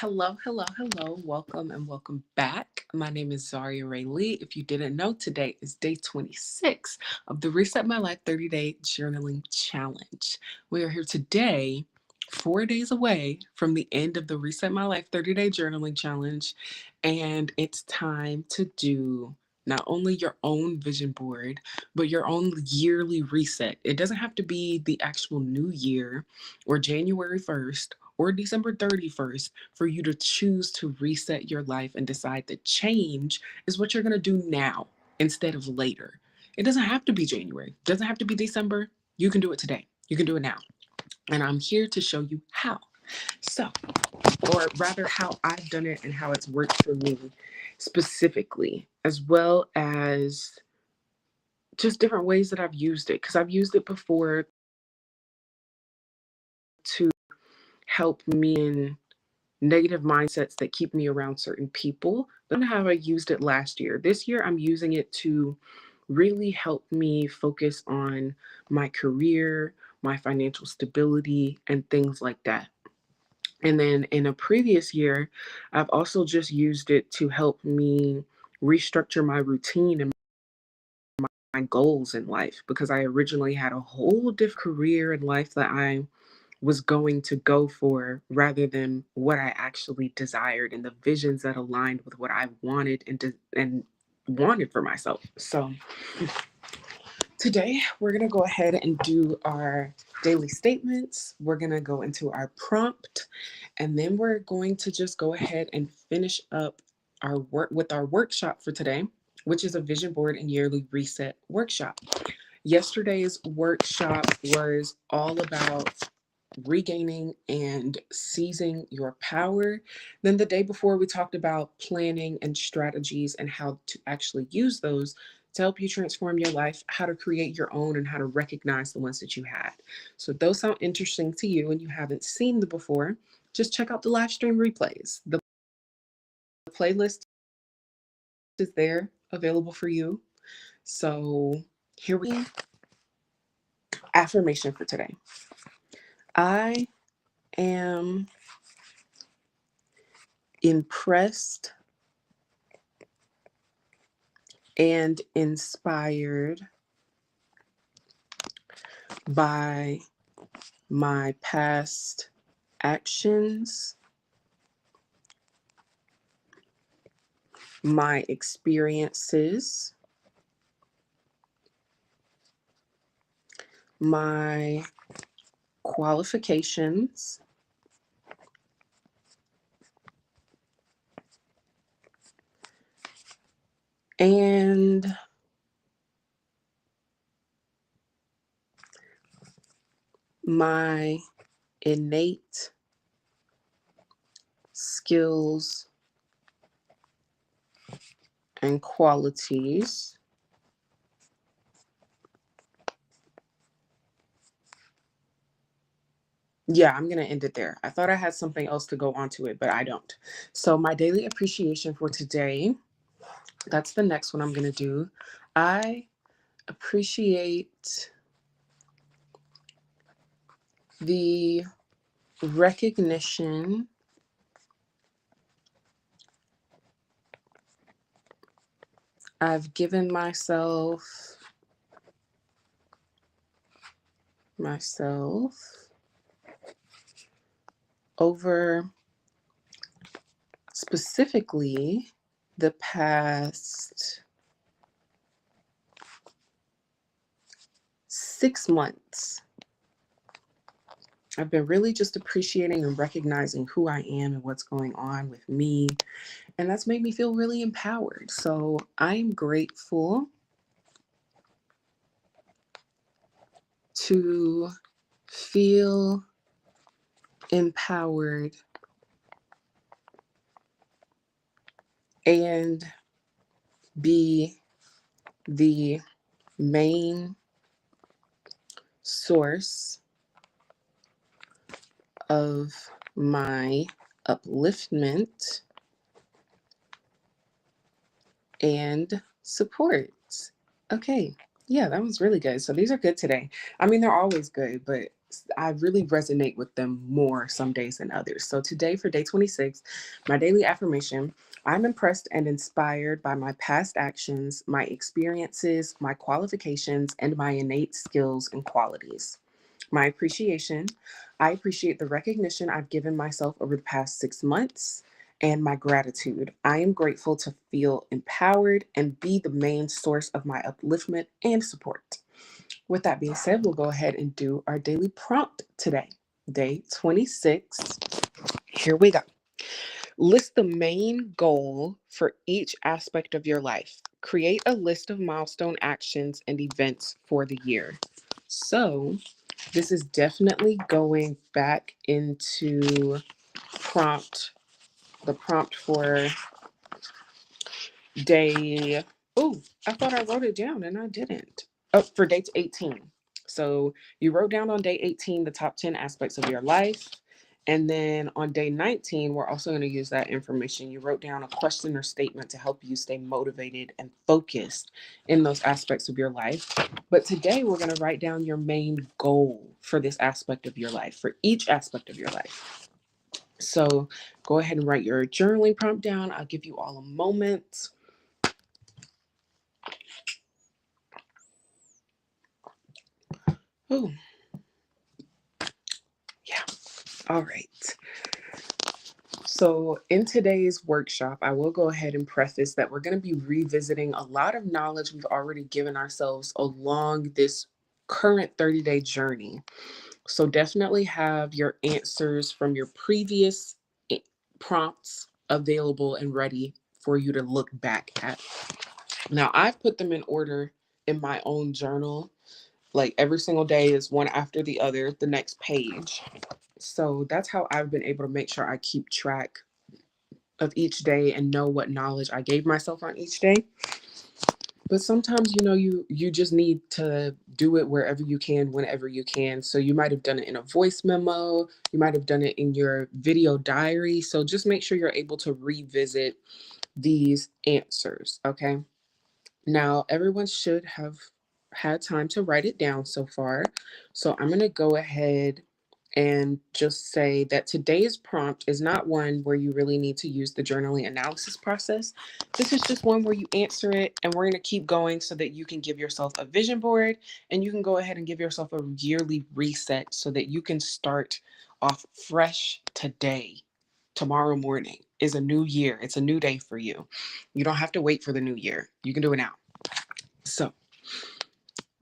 Hello, hello, hello. Welcome and welcome back. My name is Zaria Ray Lee. If you didn't know, today is day 26 of the Reset My Life 30-Day Journaling Challenge. We are here today, 4 days away from the end of the Reset My Life 30-Day Journaling Challenge, and it's time to do not only your own vision board, but your own yearly reset. It doesn't have to be the actual new year or January 1st or December 31st for you to choose to reset your life and decide that change is what you're going to do now instead of later. It doesn't have to be January, it doesn't have to be December. You can do it today. You can do it now. And I'm here to show you how. So, or rather, how I've done it and how it's worked for me specifically, as well as just different ways that I've used it. Because I've used it before to help me in negative mindsets that keep me around certain people. That's how I used it last year. This year, I'm using it to really help me focus on my career, my financial stability, and things like that. And then in a previous year, I've also just used it to help me restructure my routine and my goals in life because I originally had a whole different career in life that I was going to go for rather than what I actually desired and the visions that aligned with what I wanted and wanted for myself. So today we're going to go ahead and do our daily statements. We're going to go into our prompt, and then we're going to just go ahead and finish up our work with our workshop for today, which is a vision board and yearly reset workshop. Yesterday's workshop was all about regaining and seizing your power. Then the day before, we talked about planning and strategies and how to actually use those to help you transform your life, how to create your own, and how to recognize the ones that you had. So if those sound interesting to you and you haven't seen them before, just check out the live stream replays. The playlist is there available for you. So here we go. Affirmation for today. I am impressed and inspired by my past actions, my experiences, my qualifications, and my innate skills and qualities. Yeah, I'm going to end it there. I thought I had something else to go on to it, but I don't. So, my daily appreciation for today, that's the next one I'm going to do. I appreciate the recognition I've given myself over specifically the past 6 months. I've been really just appreciating and recognizing who I am and what's going on with me. And that's made me feel really empowered. So I'm grateful to feel empowered and be the main source of my upliftment and support. Okay. Yeah, that was really good. So these are good today. I mean, they're always good, but I really resonate with them more some days than others. So today for day 26, my daily affirmation: I'm impressed and inspired by my past actions, my experiences, my qualifications, and my innate skills and qualities. My appreciation: I appreciate the recognition I've given myself over the past 6 months. And my gratitude: I am grateful to feel empowered and be the main source of my upliftment and support. With that being said, we'll go ahead and do our daily prompt today. Day 26. Here we go. List the main goal for each aspect of your life. Create a list of milestone actions and events for the year. So, this is definitely going back into prompt, the prompt for day. Oh, I thought I wrote it down and I didn't. Oh, for day 18. So you wrote down on day 18 the top 10 aspects of your life. And then on day 19, we're also going to use that information. You wrote down a question or statement to help you stay motivated and focused in those aspects of your life. But today, we're going to write down your main goal for this aspect of your life, for each aspect of your life. So go ahead and write your journaling prompt down. I'll give you all a moment. Oh, yeah. All right. So, in today's workshop, I will go ahead and preface that we're going to be revisiting a lot of knowledge we've already given ourselves along this current 30-day journey. So, definitely have your answers from your previous prompts available and ready for you to look back at. Now, I've put them in order in my own journal. Like every single day is one after the other, the next page. So that's how I've been able to make sure I keep track of each day and know what knowledge I gave myself on each day. But sometimes, you just need to do it wherever you can, whenever you can. So you might have done it in a voice memo, you might have done it in your video diary. So just make sure you're able to revisit these answers, okay? Now, everyone should have had time to write it down so far. So I'm going to go ahead and just say that today's prompt is not one where you really need to use the journaling analysis process. This is just one where you answer it, and we're going to keep going so that you can give yourself a vision board and you can go ahead and give yourself a yearly reset so that you can start off fresh today. Tomorrow morning is a new year. It's a new day for you. You don't have to wait for the new year. You can do it now. So,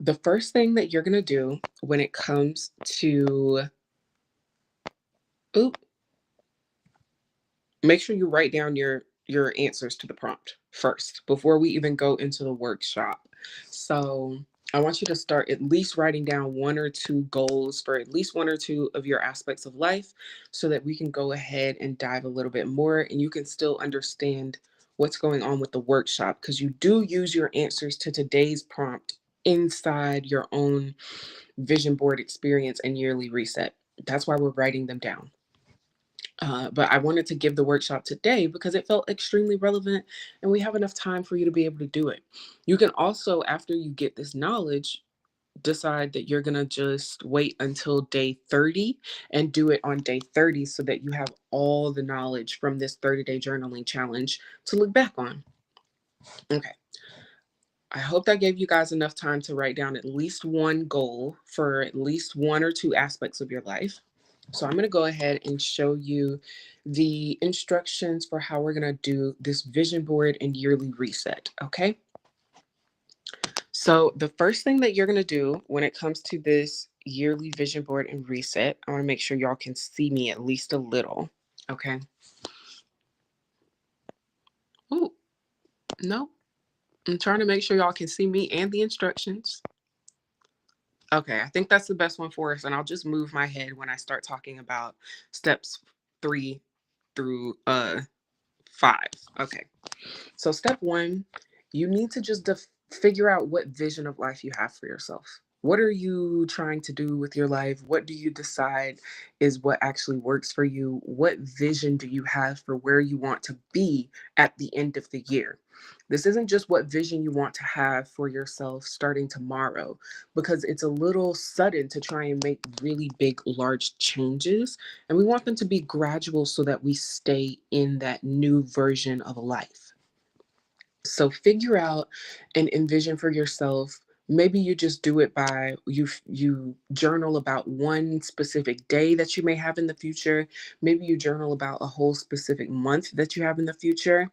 the first thing that you're going to do when it comes to, oop, make sure you write down your answers to the prompt first before we even go into the workshop. So, I want you to start at least writing down one or two goals for at least one or two of your aspects of life so that we can go ahead and dive a little bit more and you can still understand what's going on with the workshop, because you do use your answers to today's prompt inside your own vision board experience and yearly reset. That's why we're writing them down. But I wanted to give the workshop today because it felt extremely relevant and we have enough time for you to be able to do it. You can also, after you get this knowledge, decide that you're going to just wait until day 30 and do it on day 30 so that you have all the knowledge from this 30-day journaling challenge to look back on. Okay. I hope that gave you guys enough time to write down at least one goal for at least one or two aspects of your life. So I'm going to go ahead and show you the instructions for how we're going to do this vision board and yearly reset. Okay. So the first thing that you're going to do when it comes to this yearly vision board and reset, I want to make sure y'all can see me at least a little. Okay. Oh, no. I'm trying to make sure y'all can see me and the instructions. Okay, I think that's the best one for us. And I'll just move my head when I start talking about steps 3 through 5. Okay. So step 1, you need to just figure out what vision of life you have for yourself. What are you trying to do with your life? What do you decide is what actually works for you? What vision do you have for where you want to be at the end of the year? This isn't just what vision you want to have for yourself starting tomorrow, because it's a little sudden to try and make really big, large changes. And we want them to be gradual so that we stay in that new version of life. So figure out and envision for yourself. Maybe you just do it by you journal about one specific day that you may have in the future. Maybe you journal about a whole specific month that you have in the future.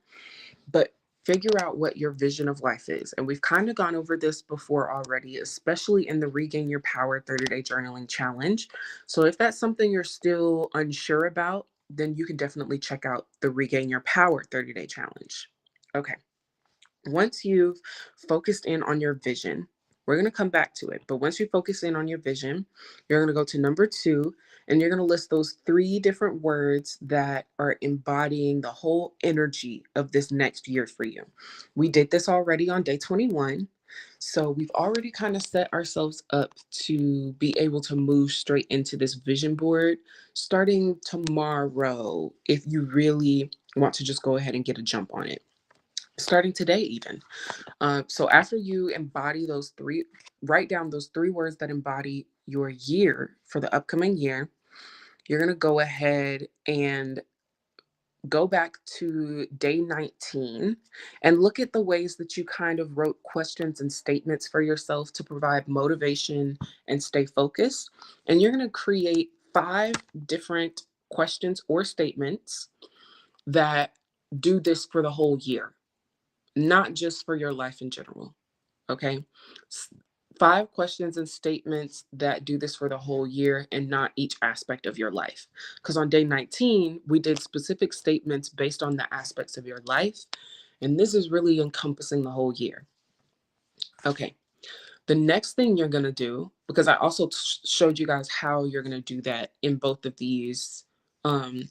But figure out what your vision of life is. And we've kind of gone over this before already, especially in the Regain Your Power 30-day journaling challenge. So if that's something you're still unsure about, then you can definitely check out the Regain Your Power 30-day challenge. Okay. Once you've focused in on your vision, we're going to come back to it. But once you focus in on your vision, you're going to go to number 2, and you're going to list those 3 different words that are embodying the whole energy of this next year for you. We did this already on day 21. So we've already kind of set ourselves up to be able to move straight into this vision board starting tomorrow, if you really want to just go ahead and get a jump on it, starting today even. So after you embody those 3, write down those 3 words that embody your year for the upcoming year. You're going to go ahead and go back to day 19 and look at the ways that you kind of wrote questions and statements for yourself to provide motivation and stay focused. And you're going to create 5 different questions or statements that do this for the whole year, not just for your life in general. Okay. 5 questions and statements that do this for the whole year and not each aspect of your life. Because on day 19, we did specific statements based on the aspects of your life. And this is really encompassing the whole year. Okay. The next thing you're going to do, because I also showed you guys how you're going to do that in both of these um,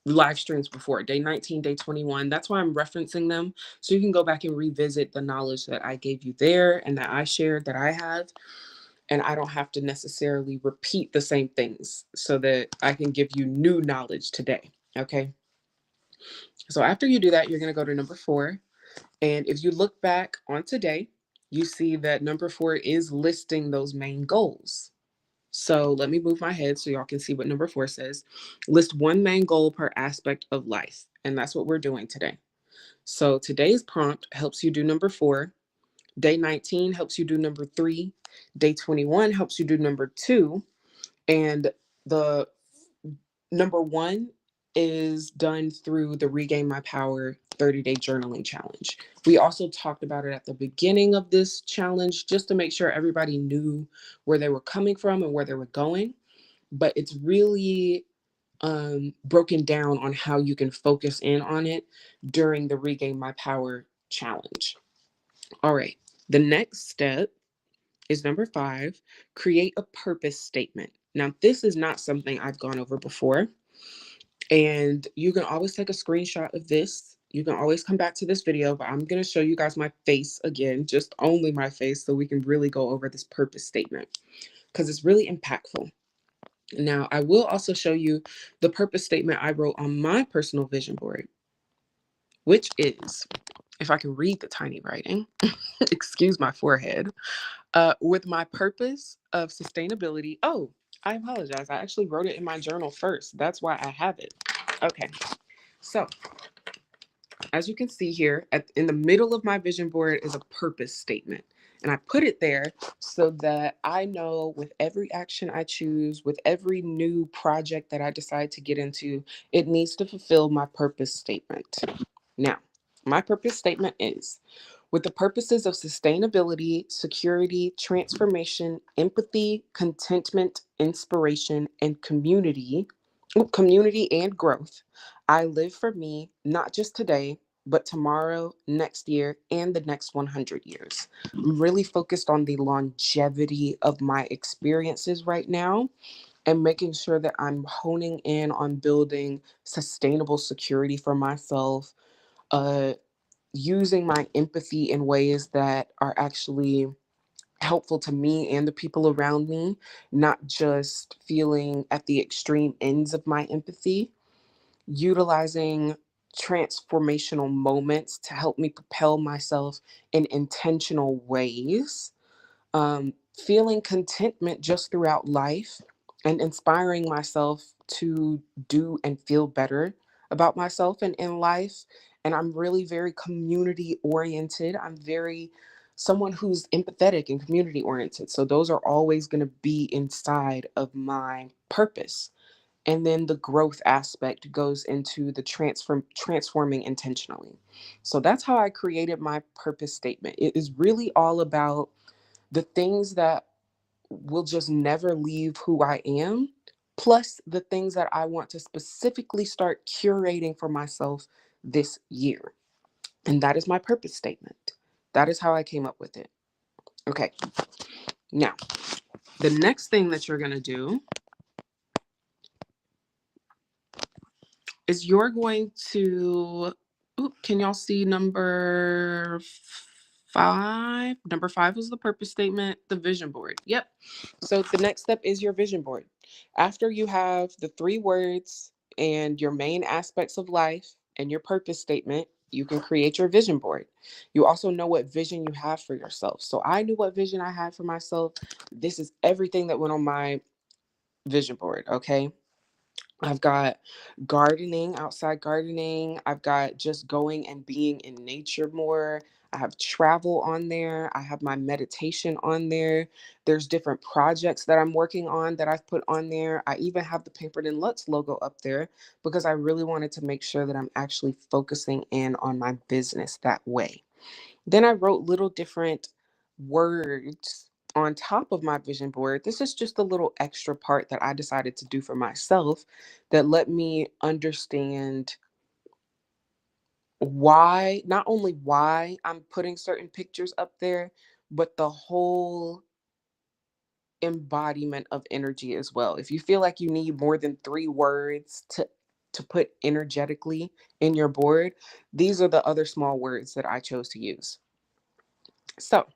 live streams before, day 19, day 21. That's why I'm referencing them. So you can go back and revisit the knowledge that I gave you there and that I shared that I have. And I don't have to necessarily repeat the same things so that I can give you new knowledge today. Okay. So after you do that, you're going to go to number 4. And if you look back on today, you see that number 4 is listing those main goals. So let me move my head so y'all can see what number 4 says. List one main goal per aspect of life. And that's what we're doing today. So today's prompt helps you do number 4. Day 19 helps you do number 3. Day 21 helps you do number 2. And the number 1 is done through the Regain My Power 30-day journaling challenge. We also talked about it at the beginning of this challenge just to make sure everybody knew where they were coming from and where they were going. But it's really broken down on how you can focus in on it during the Regain My Power challenge. All right. The next step is number 5, create a purpose statement. Now, this is not something I've gone over before. And you can always take a screenshot of this. You can always come back to this video, but I'm going to show you guys my face again, just only my face, so we can really go over this purpose statement because it's really impactful. Now, I will also show you the purpose statement I wrote on my personal vision board, which is, if I can read the tiny writing, excuse my forehead, with my purpose of sustainability. Oh, I apologize. I actually wrote it in my journal first. That's why I have it. Okay. So, as you can see here, in the middle of my vision board is a purpose statement. And I put it there so that I know with every action I choose, with every new project that I decide to get into, it needs to fulfill my purpose statement. Now, my purpose statement is, with the purposes of sustainability, security, transformation, empathy, contentment, inspiration, and community and growth, I live for me, not just today, but tomorrow, next year, and the next 100 years. I'm really focused on the longevity of my experiences right now and making sure that I'm honing in on building sustainable security for myself, uh, using my empathy in ways that are actually helpful to me and the people around me, not just feeling at the extreme ends of my empathy, utilizing transformational moments to help me propel myself in intentional ways, feeling contentment just throughout life, and inspiring myself to do and feel better about myself and in life. And I'm really very community oriented. I'm very someone who's empathetic and community oriented. So those are always going to be inside of my purpose. And then the growth aspect goes into the transforming intentionally. So that's how I created my purpose statement. It is really all about the things that will just never leave who I am, plus the things that I want to specifically start curating for myself this year. And that is my purpose statement. That is how I came up with it. Okay, now the next thing that you're going to do is you're going to, can y'all see number five? Number five was the purpose statement, the vision board. Yep. So the next step is your vision board. After you have the three words and your main aspects of life and your purpose statement, you can create your vision board. You also know what vision you have for yourself. So I knew what vision I had for myself. This is everything that went on my vision board. Okay. I've got gardening, outside gardening. I've got just going and being in nature more. I have travel on there. I have my meditation on there. There's different projects that I'm working on that I've put on there. I even have the Pampered and Lutz logo up there because I really wanted to make sure that I'm actually focusing in on my business that way. Then I wrote little different words on top of my vision board. This is just a little extra part that I decided to do for myself that let me understand why, not only why I'm putting certain pictures up there, but the whole embodiment of energy as well. If you feel like you need more than three words to put energetically in your board, these are the other small words that I chose to use. So,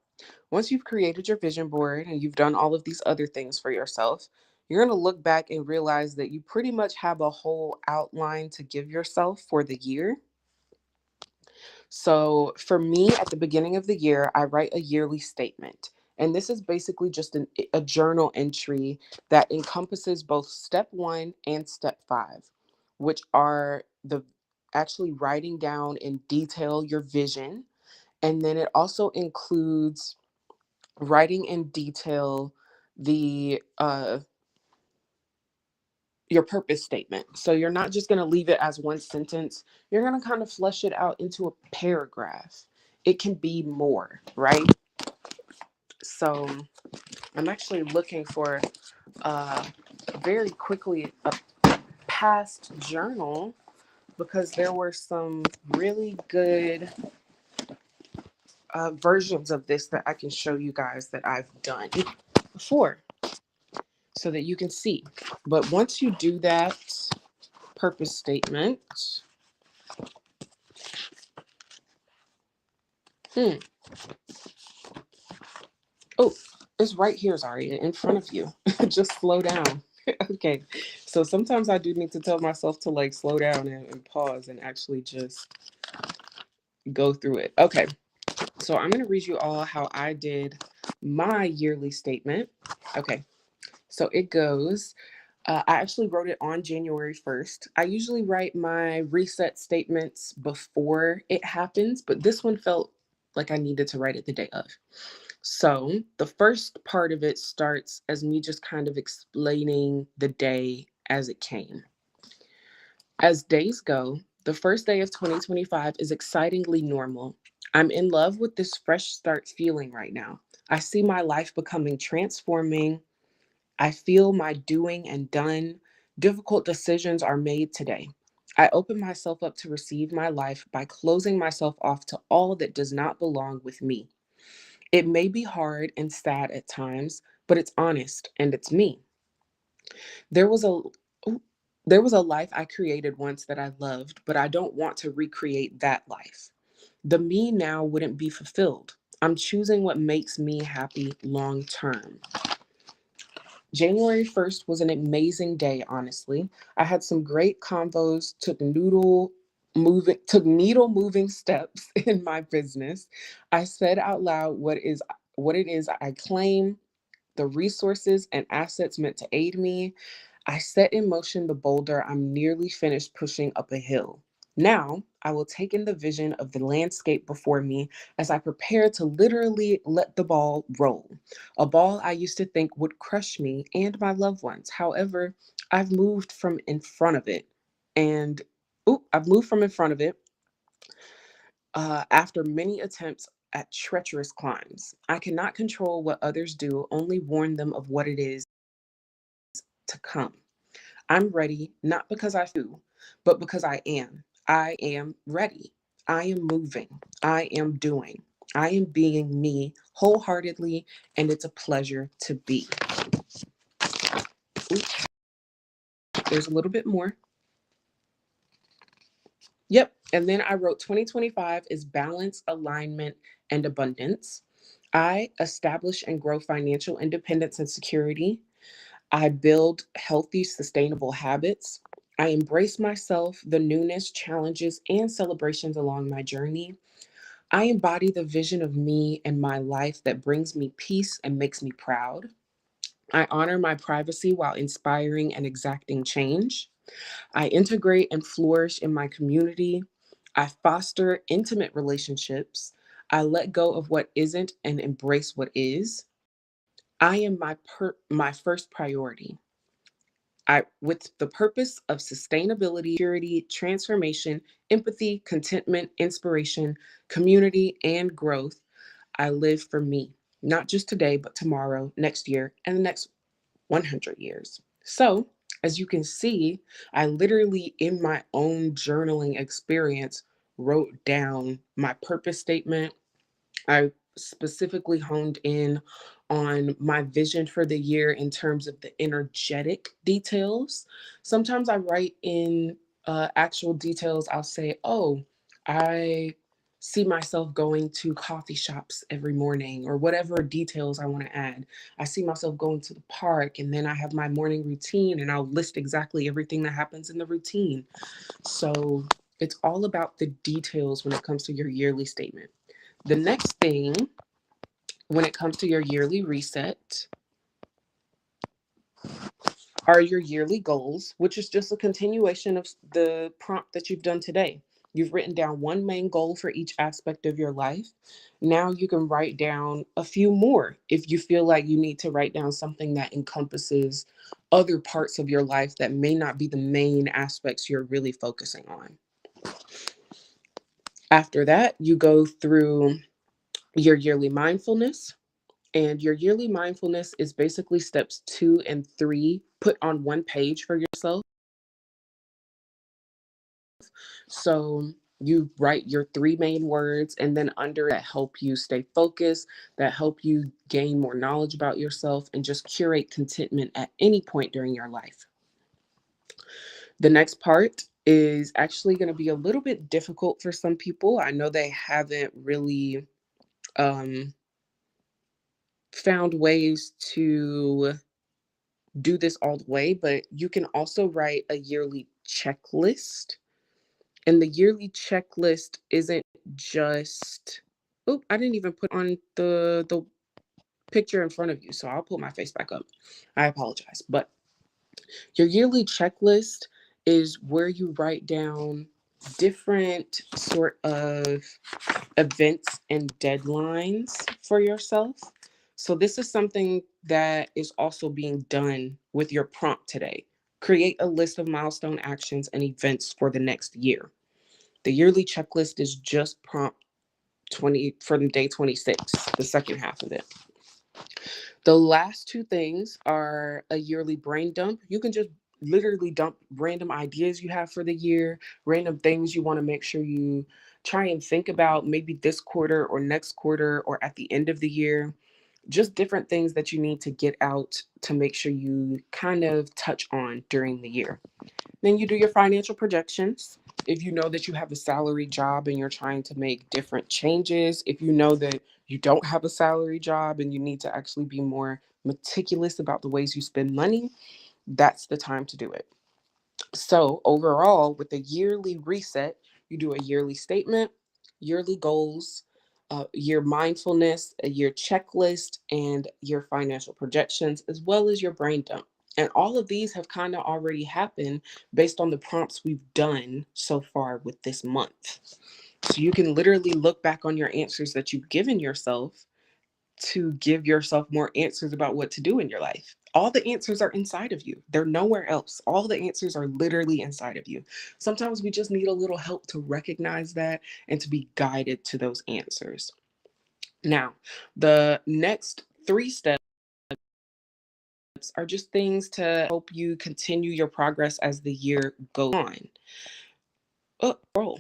once you've created your vision board and you've done all of these other things for yourself, you're going to look back and realize that you pretty much have a whole outline to give yourself for the year. So, for me, at the beginning of the year, I write a yearly statement. And this is basically just a journal entry that encompasses both step one and step five, which are the actually writing down in detail your vision. And then it also includes writing in detail the your purpose statement. So you're not just going to leave it as one sentence. You're going to kind of flesh it out into a paragraph. It can be more, right? So I'm actually looking for uh very quickly a past journal because there were some really good versions of this that I can show you guys that I've done before so that you can see. But once you do that purpose statement, hmm, oh, it's right here, Zaria, in front of you. Just slow down. Okay. So sometimes I do need to tell myself to like slow down and pause and actually just go through it. Okay. So I'm going to read you all how I did my yearly statement. Okay. So it goes, I actually wrote it on January 1st. I usually write my reset statements before it happens, but this one felt like I needed to write it the day of. So the first part of it starts as me just kind of explaining the day as it came. As days go, the first day of 2025 is excitingly normal. I'm in love with this fresh start feeling right now. I see my life becoming transforming. I feel my doing and done. Difficult decisions are made today. I open myself up to receive my life by closing myself off to all that does not belong with me. It may be hard and sad at times, but it's honest and it's me. There was a ooh, there was a life I created once that I loved, but I don't want to recreate that life. The me now wouldn't be fulfilled. I'm choosing what makes me happy long term. January 1st was an amazing day, honestly. I had some great convos, took needle moving steps in my business. I said out loud what it is I claim, the resources and assets meant to aid me. I set in motion the boulder I'm nearly finished pushing up a hill. Now, I will take in the vision of the landscape before me as I prepare to literally let the ball roll. A ball I used to think would crush me and my loved ones. However, I've moved from in front of it. And, I've moved from in front of it after many attempts at treacherous climbs. I cannot control what others do, only warn them of what it is to come. I'm ready, not because I feel, but because I am. I am ready. I am moving. I am doing. I am being me wholeheartedly, and it's a pleasure to be. Ooh, there's a little bit more. Yep. And then I wrote 2025 is balance, alignment, and abundance. I establish and grow financial independence and security. I build healthy, sustainable habits. I embrace myself, the newness, challenges, and celebrations along my journey. I embody the vision of me and my life that brings me peace and makes me proud. I honor my privacy while inspiring and exacting change. I integrate and flourish in my community. I foster intimate relationships. I let go of what isn't and embrace what is. I am my first priority. With the purpose of sustainability, purity, transformation, empathy, contentment, inspiration, community, and growth, I live for me, not just today, but tomorrow, next year, and the next 100 years. So, as you can see, I literally, in my own journaling experience, wrote down my purpose statement. I specifically honed in on my vision for the year in terms of the energetic details. Sometimes I write in actual details. I'll say, oh, I see myself going to coffee shops every morning, or whatever details I want to add. I see myself going to the park, and then I have my morning routine, and I'll list exactly everything that happens in the routine. So it's all about the details when it comes to your yearly statement. The next thing, when it comes to your yearly reset, are your yearly goals, which is just a continuation of the prompt that you've done today. You've written down one main goal for each aspect of your life. Now you can write down a few more if you feel like you need to write down something that encompasses other parts of your life that may not be the main aspects you're really focusing on. After that, you go through your yearly mindfulness. And your yearly mindfulness is basically steps 2 and 3 put on one page for yourself. So you write your three main words, and then under that help you stay focused, that help you gain more knowledge about yourself, and just curate contentment at any point during your life. The next part is actually going to be a little bit difficult for some people. I know they haven't really um, found ways to do this all the way, but you can also write a yearly checklist. And the yearly checklist isn't just, oh, I didn't even put on the picture in front of you, so I'll put my face back up. I apologize. But your yearly checklist is where you write down different sort of events and deadlines for yourself. So, this is something that is also being done with your prompt today. Create a list of milestone actions and events for the next year. The yearly checklist is just prompt 20 for the day 26, the second half of it. The last two things are a yearly brain dump. You can just literally dump random ideas you have for the year, random things you want to make sure you try and think about maybe this quarter or next quarter or at the end of the year. Just different things that you need to get out to make sure you kind of touch on during the year. Then you do your financial projections. If you know that you have a salary job and you're trying to make different changes, if you know that you don't have a salary job and you need to actually be more meticulous about the ways you spend money, that's the time to do it. So, overall, with a yearly reset, you do a yearly statement, yearly goals, your mindfulness, a year checklist, and your financial projections, as well as your brain dump. And all of these have kind of already happened based on the prompts we've done so far with this month. So, you can literally look back on your answers that you've given yourself to give yourself more answers about what to do in your life. All the answers are inside of you. They're nowhere else. All the answers are literally inside of you. Sometimes we just need a little help to recognize that and to be guided to those answers. Now, the next 3 steps are just things to help you continue your progress as the year goes on. Oh, roll.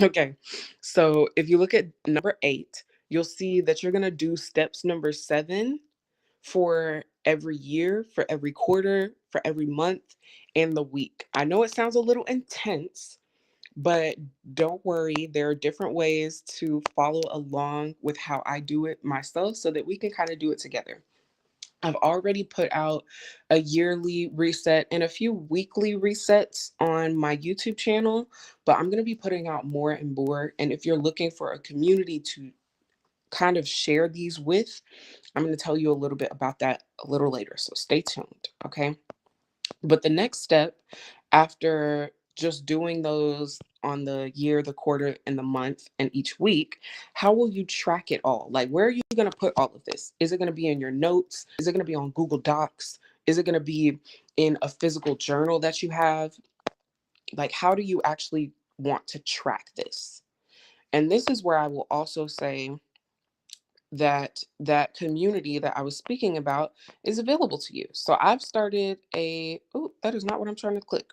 Okay. So if you look at number 8, you'll see that you're going to do steps number 7 for every year, for every quarter, for every month, and the week. I know it sounds a little intense, but don't worry. There are different ways to follow along with how I do it myself so that we can kind of do it together. I've already put out a yearly reset and a few weekly resets on my YouTube channel, but I'm going to be putting out more and more. And if you're looking for a community to kind of share these with, I'm going to tell you a little bit about that a little later. So stay tuned. Okay. But the next step after just doing those on the year, the quarter, and the month, and each week, how will you track it all? Like, where are you going to put all of this? Is it going to be in your notes? Is it going to be on Google Docs? Is it going to be in a physical journal that you have? Like, how do you actually want to track this? And this is where I will also say that that community that I was speaking about is available to you. So I've started oh, that is not what I'm trying to click.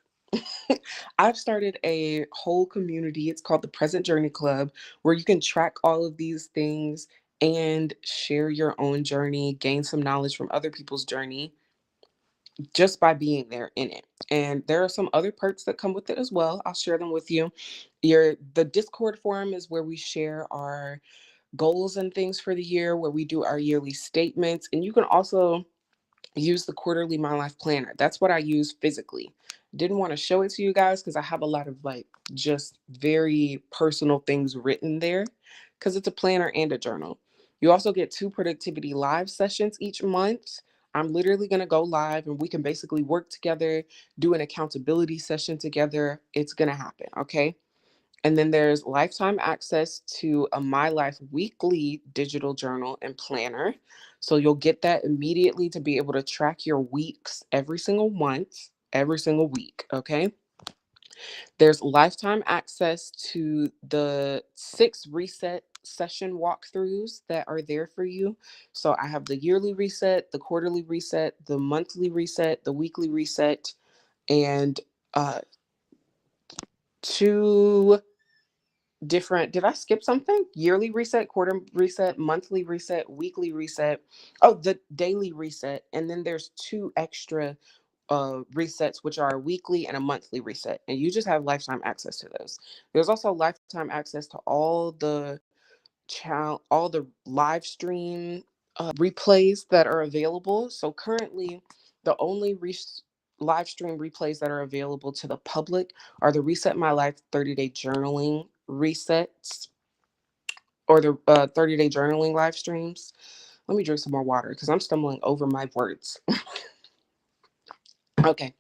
I've started a whole community. It's called the Present Journey Club, where you can track all of these things and share your own journey, gain some knowledge from other people's journey just by being there in it. And there are some other perks that come with it as well. I'll share them with you. The Discord forum is where we share our goals and things for the year, where we do our yearly statements. And you can also use the quarterly My Life Planner. That's what I use physically. Didn't want to show it to you guys because I have a lot of like just very personal things written there because it's a planner and a journal. You also get 2 productivity live sessions each month. I'm literally going to go live and we can basically work together, do an accountability session together. It's going to happen. Okay. And then there's lifetime access to a My Life weekly digital journal and planner. So you'll get that immediately to be able to track your weeks every single month, every single week. Okay. There's lifetime access to the 6 reset session walkthroughs that are there for you. So I have the yearly reset, the quarterly reset, the monthly reset, the weekly reset, and uh, 2 different, did I skip something? Yearly reset, quarter reset, monthly reset, weekly reset. Oh, the daily reset. And then there's 2 extra resets, which are a weekly and a monthly reset. And you just have lifetime access to those. There's also lifetime access to all the live stream replays that are available. So currently, the only live stream replays that are available to the public are the Reset My Life 30-day journaling resets or the 30-day journaling live streams. Let me drink some more water because I'm stumbling over my words. Okay.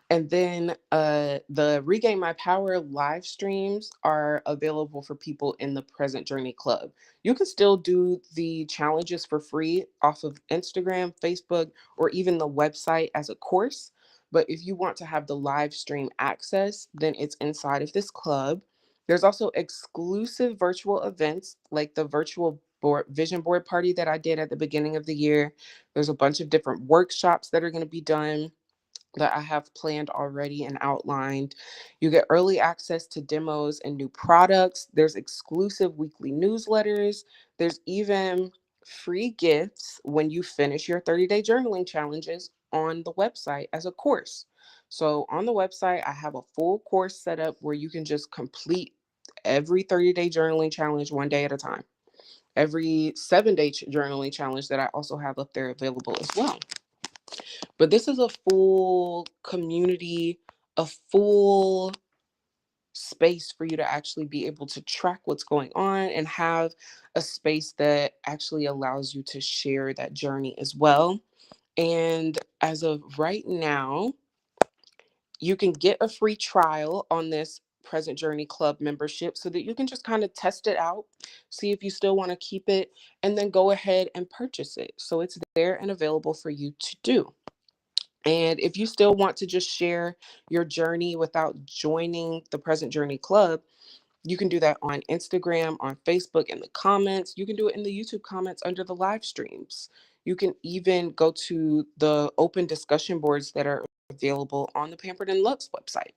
And then the Regain My Power live streams are available for people in the Present Journey Club. You can still do the challenges for free off of Instagram, Facebook, or even the website as a course. But if you want to have the live stream access, then it's inside of this club. There's also exclusive virtual events like the virtual vision board party that I did at the beginning of the year. There's a bunch of different workshops that are going to be done that I have planned already and outlined. You get early access to demos and new products. There's exclusive weekly newsletters. There's even free gifts when you finish your 30-day journaling challenges on the website as a course. So on the website, I have a full course set up where you can just complete every 30-day journaling challenge one day at a time. Every 7-day journaling challenge that I also have up there available as well. But this is a full community, a full space for you to actually be able to track what's going on and have a space that actually allows you to share that journey as well. And as of right now, you can get a free trial on this Present Journey Club membership so that you can just kind of test it out, see if you still want to keep it, and then go ahead and purchase it. So it's there and available for you to do. And if you still want to just share your journey without joining the Present Journey Club, you can do that on Instagram, on Facebook, in the comments. You can do it in the YouTube comments under the live streams. You can even go to the open discussion boards that are available on the Pampered and Lux website.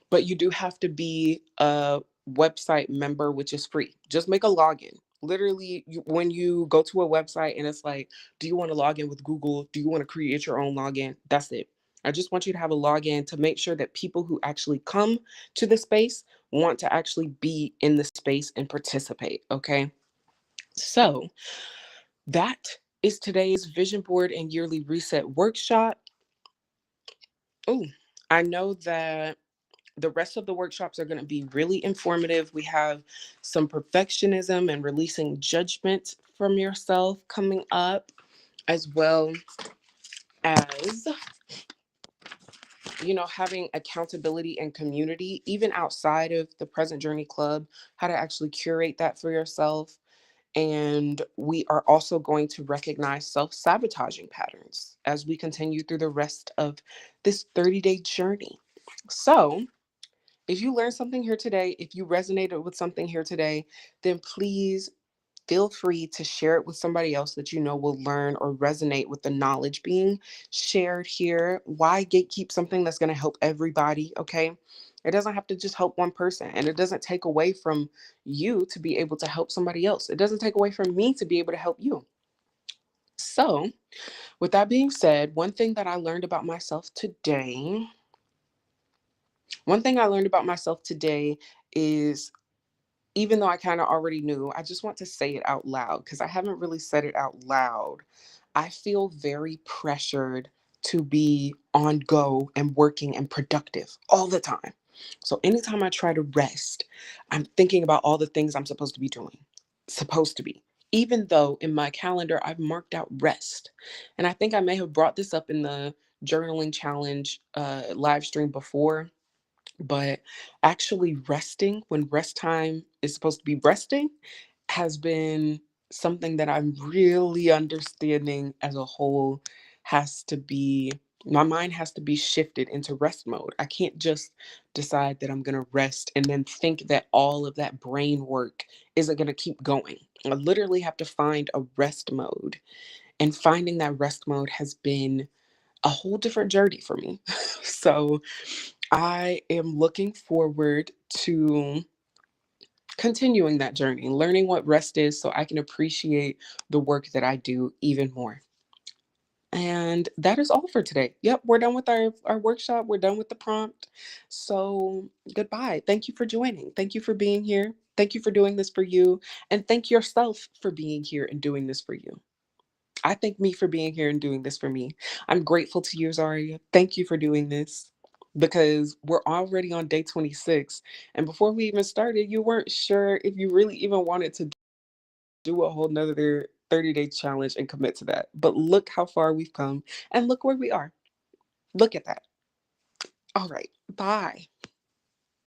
But you do have to be a website member, which is free. Just make a login. Literally, when you go to a website and it's like, do you want to log in with Google? Do you want to create your own login? That's it. I just want you to have a login to make sure that people who actually come to the space want to actually be in the space and participate. Okay. So that is today's vision board and yearly reset workshop. Oh, I know that the rest of the workshops are going to be really informative. We have some perfectionism and releasing judgment from yourself coming up, as well as, having accountability and community, even outside of the Present Journey Club, how to actually curate that for yourself. And we are also going to recognize self sabotaging patterns as we continue through the rest of this 30-day journey. So, if you learned something here today, if you resonated with something here today, then please feel free to share it with somebody else that you know will learn or resonate with the knowledge being shared here. Why gatekeep something that's going to help everybody? Okay. It doesn't have to just help one person, and it doesn't take away from you to be able to help somebody else. It doesn't take away from me to be able to help you. So, with that being said, one thing I learned about myself today is, even though I kind of already knew, I just want to say it out loud because I haven't really said it out loud. I feel very pressured to be on go and working and productive all the time. So anytime I try to rest, I'm thinking about all the things I'm supposed to be doing, supposed to be, even though in my calendar I've marked out rest. And I think I may have brought this up in the journaling challenge live stream before, but actually resting when rest time is supposed to be resting has been something that I'm really understanding as a whole. Has to be, my mind has to be shifted into rest mode. I can't just decide that I'm going to rest and then think that all of that brain work isn't going to keep going. I literally have to find a rest mode, and finding that rest mode has been a whole different journey for me. So I am looking forward to continuing that journey, learning what rest is so I can appreciate the work that I do even more. And that is all for today. Yep, we're done with our workshop. We're done with the prompt. So goodbye. Thank you for joining. Thank you for being here. Thank you for doing this for you. And thank yourself for being here and doing this for you. I thank me for being here and doing this for me. I'm grateful to you, Zaria. Thank you for doing this, because we're already on day 26. And before we even started, you weren't sure if you really even wanted to do a whole nother 30-day challenge and commit to that. But look how far we've come and look where we are. Look at that. All right. Bye.